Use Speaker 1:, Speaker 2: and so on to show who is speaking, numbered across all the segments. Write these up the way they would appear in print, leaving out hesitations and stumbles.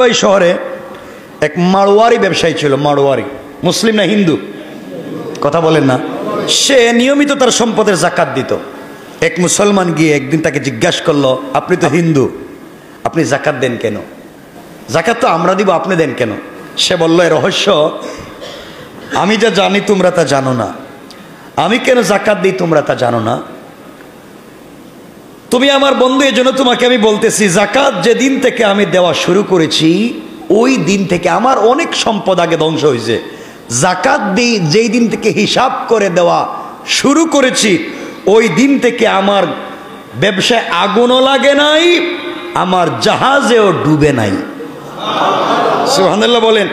Speaker 1: ওই শহরে এক মারোয়ারি ব্যবসায়ী ছিল। মারোয়ারি মুসলিম না হিন্দু? কথা বলেন না। সে নিয়মিত তার সম্পদের জাকাত দিত। এক মুসলমান গিয়ে একদিন তাকে জিজ্ঞাসা করলো, আপনি তো হিন্দু, আপনি জাকাত দেন কেন? জাকাত তো আমরা দিব, আপনি দেন কেন? সে বলল, এ রহস্য আমি যা জানি তোমরা তা জানো না। আমি কেন জাকাত দিই তোমরা তা জানো না। তুমি আমার বন্ধু, এই জন্য তোমাকে আমি বলতেছি, জাকাত যেদিন থেকে আমি দেওয়া শুরু করেছি ওই দিন থেকে আমার অনেক সম্পদ আগে ধ্বংস হয়েছে। জাকাত দিই যেই দিন থেকে হিসাব করে দেওয়া শুরু করেছি ওই দিন থেকে আমার ব্যবসায় আগুনও লাগে নাই, আমার জাহাজেও ডুবে নাই। সুবহানাল্লাহ বলেন।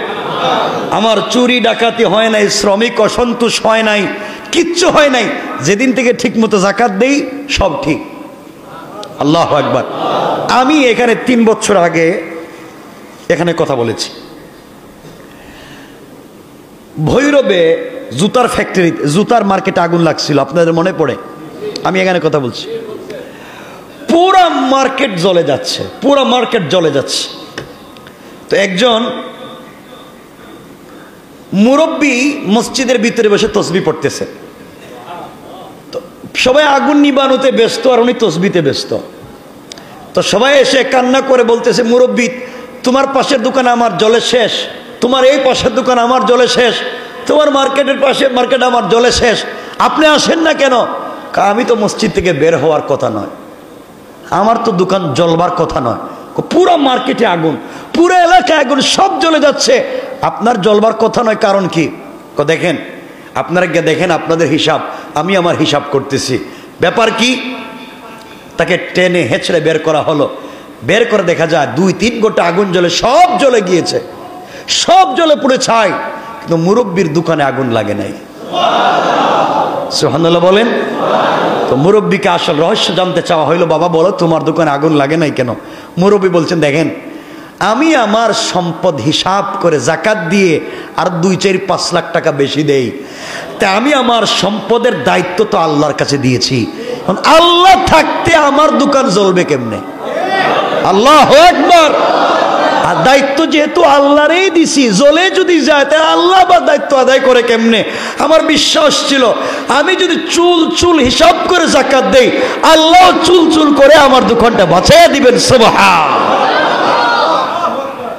Speaker 1: আমার চুরি ডাকাতি হয় নাই, শ্রমিক অসন্তোষ হয় নাই, কিচ্ছু হয় নাই। যেদিন থেকে ঠিক মতো জাকাত দেই সব ঠিক। আল্লাহু আকবার। আমি এখানে 3 বছর আগে এখানে কথা বলেছি। ভৈরবে জুতার ফ্যাক্টরি, জুতার মার্কেটে আগুন লাগছিল, আপনাদের মনে পড়ে? আমি এখানে কথা বলছি। পুরা মার্কেট জ্বলে যাচ্ছে, পুরা মার্কেট জ্বলে যাচ্ছে। তো একজন মুরব্বী মসজিদের ভিতরে বসে তসবিহ পড়তেছে। তো সবাই আগুন নিবানোতে ব্যস্ত আর উনি তসবিতে ব্যস্ত। তো সবাই এসে কান্না করে বলতেছে, মুরব্বী তোমার পাশের দোকান আমার জলে শেষ, তোমার এই পাশের দোকান আমার জলে শেষ, তোমার মার্কেটের পাশে মার্কেট আমার জলে শেষ, আপনি আসেন না কেন? আমি তো মসজিদ থেকে বের হওয়ার কথা নয়, আমার তো দোকান জ্বলবার কথা নয়। পুরো মার্কেটে আগুন, পুরো এলাকায় আগুন, সব জ্বলে যাচ্ছে, আপনার জ্বলবার কথা নয়, কারণ কি? দেখেন, আপনারা গিয়ে দেখেন আপনাদের হিসাব, আমি আমার হিসাব করতেছি। ব্যাপার কি? তাকে টেনে হেঁচড়ে বের করা হলো। বের করে দেখা যায় 2-3 গোটা আগুন জ্বলে, সব জ্বলে গিয়েছে, সব জ্বলে পুড়ে ছাই, কিন্তু মুরব্বীর দোকানে আগুন লাগে নাই। সুবহানাল্লাহ বলেন। তো মুরব্বীকে আসল রহস্য জানতে চাওয়া হইলো, বাবা বলো তোমার দোকানে আগুন লাগে নাই কেন? মুরব্বী বলছেন, দেখেন আমি আমার সম্পদ হিসাব করে জাকাত দিয়ে আর 2-4-5 লাখ টাকা বেশি দেই, তা আমি আমার সম্পদের দায়িত্ব তো আল্লাহর কাছে দিয়েছি, আল্লাহ থাকতে আমার দোকান জ্বলবে কেমনে? আল্লাহু আকবার। আর দায়িত্ব যেহেতু আল্লাহরই দিছি, জ্বলে যদি যায় তাহলে আল্লাহ বা দায়িত্ব আদায় করে কেমনে? আমার বিশ্বাস ছিল আমি যদি চুল চুল হিসাব করে জাকাত দেই, আল্লাহ চুল চুল করে আমার দোকানটা বাঁচাইয়া দিবেন। সুবহান।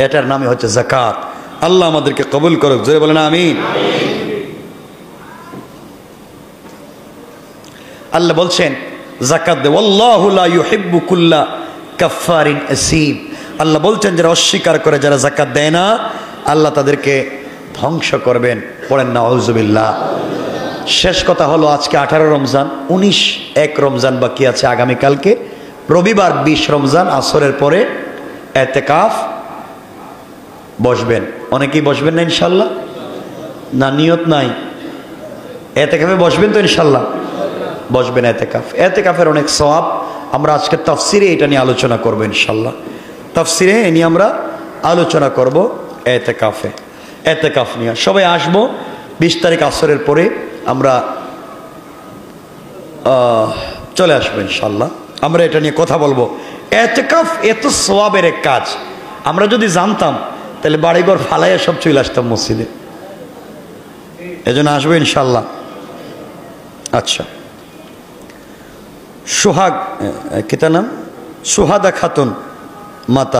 Speaker 1: এটার নামই হচ্ছে জাকাত। আল্লাহ আমাদেরকে কবুল করুক, জোরে বলেন আমিন। আল্লাহ বলছেন জাকাত দে, ওয়াল্লাহু লা ইউহিব্বু কুল্লা কাফফারিন আসীম। আল্লাহ বলছেন যারা অস্বীকার করে, যারা জাকাত দেয় না, আল্লাহ তাদেরকে ধ্বংস করবেন। পড়েন নাউজুবিল্লাহ। শেষ কথা হলো, আজকে 18 রমজান, 19 রমজান বাকি আছে। আগামীকালকে রবিবার 20 রমজান আসরের পরে এতেকাফ বসবেন। অনেকেই বসবেন না ইনশাল্লাহ? না নিয়ত নাই? এতেকাফে বসবেন তো ইনশাল্লাহ? বসবেন এতেকাফ। এতেকাফের অনেক সওয়াব। আমরা আজকে তাফসিরে এটা নিয়ে আলোচনা করবো ইনশাল্লাহ। তাফসিরে এ নিয়ে আমরা আলোচনা করব এতেকাফে, এতেকাফ নিয়ে। সবাই আসবো 20 তারিখ আসরের পরে আমরা চলে আসবো ইনশাল্লাহ। আমরা এটা নিয়ে কথা বলবো। এতেকাফ এত সওয়াবের এক কাজ, আমরা যদি জানতাম তাহলে বাড়িঘর ফালাইয়া সব চলে আসতাম মসজিদে। এজন্য আসবো ইনশাল্লাহ। আচ্ছা, সোহাগ, কি তার নাম? সুহাদা খাতুন মাতা।